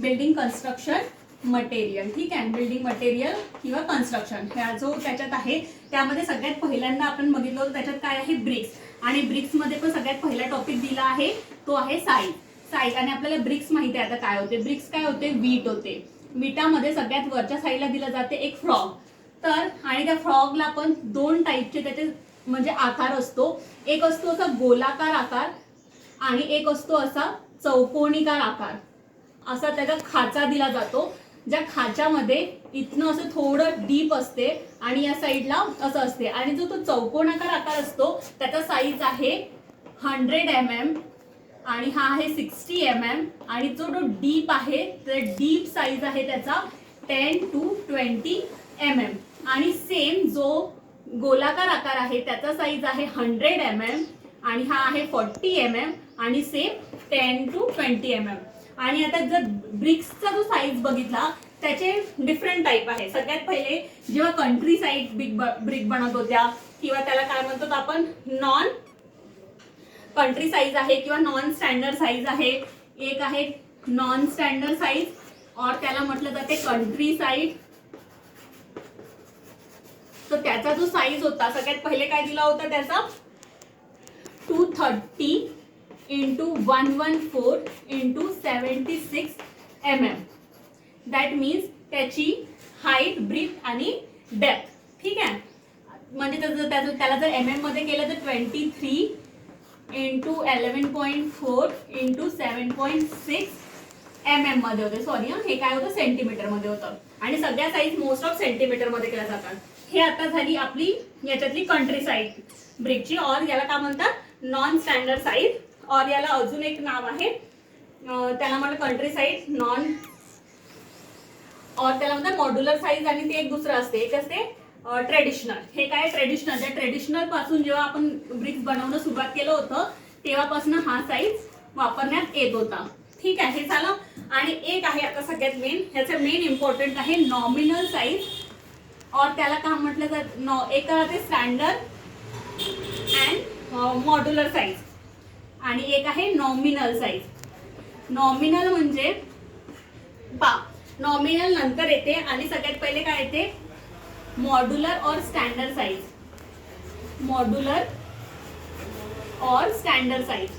Building construction material. ठीक आहे, building material किंवा कन्स्ट्रक्शन ह्या जो त्याच्यात आहे त्यामध्ये सगळ्यात पहिल्यांदा आपण बघितलं होतं त्याच्यात काय आहे ब्रिक्स. आणि ब्रिक्स मध्ये पण सगळ्यात पहिला टॉपिक दिला आहे तो आहे साईज. साईज आणि आपल्याला ब्रिक्स माहिती आहे आता काय होते. ब्रिक्स काय होते, वीट होते. विटामध्ये सगळ्यात वरच्या साईडला दिला जाते एक फ्रॉग. तर आणि त्या फ्रॉगला पण दोन टाईपचे त्याचे म्हणजे आकार असतो. एक असतो असा गोलाकार आकार आणि एक असतो असा चौकोनीकार आकार. असा त्याचा खाचा दिला जातो, ज्या खाच्यामध्ये इथनं असं थोडं डीप असते आणि या साईडला असं असते. आणि जो तो चौकोनाकार आकार असतो त्याचा साईज आहे 100 mm आणि हा आहे 60 mm. आणि जो तो डीप आहे तर डीप साईज आहे त्याचा 10 to 20 mm. आणि सेम जो गोलाकार आकार आहे त्याचा साईज आहे 100 mm आणि हा आहे 40 mm आणि सेम 10 to 20 mm. आणि आता जर ब्रिक्सचा जो साईज बघितला त्याचे डिफरंट टाईप आहे. सगळ्यात पहिले जेव्हा कंट्री साईड ब्रिक बनवत होत्या किंवा त्याला काय म्हणतो आपण नॉन कंट्री साईज आहे किंवा नॉन स्टँडर्ड साईज आहे. एक आहे नॉन स्टँडर्ड साईज और त्याला म्हटलं जाते कंट्री साईज. तर त्याचा जो साईज होता सगळ्यात पहिले काय दिला होता त्याचा 230 into 114 into 76 mm. That means त्याची हाईट, ब्रीथ आणि डेप्थ. ठीक आहे, म्हणजे त्याला जर mm मध्ये केलं तर 23 into 11.4 into 7.6 mm मध्ये होते. सॉरी हे काय होतं सेंटीमीटर मध्ये होतं. आणि सगळ्या साईज मोस्ट ऑफ सेंटीमीटर मध्ये केल्या जातात. हे आता झाली आपली याच्यातली कंट्री साईज ब्रिकची. और याला काय म्हणतात नॉन स्टँडर्ड साईज. और याला अजून एक नाव आहे त्याला म्हणतात कंट्री साईज नॉन और त्याला म्हणतात मॉड्युलर साईज. आणि ते एक दुसरं असते, एक असते ट्रेडिशनल. हे काय ट्रेडिशनल, त्या ट्रेडिशनल पासून जेव्हा आपण ब्रिक्स बनवणं सुरुवात केलं होतं तेव्हापासून हा साईज वापरण्यात येत होता. ठीक आहे, हे झालं. आणि एक आहे आता सगळ्यात मेन, ह्याचं मेन इम्पॉर्टंट आहे नॉमिनल साईज. और त्याला काय म्हटलं तर एक आहे स्टँडर्ड अँड मॉड्युलर साईज आणि एक आहे नॉमिनल साईज. नॉमिनल म्हणजे नॉमिनल नंतर येते आणि सगळ्यात पहिले काय येते मॉड्युलर और स्टँडर्ड साईज. मॉड्युलर और स्टँडर्ड साईज.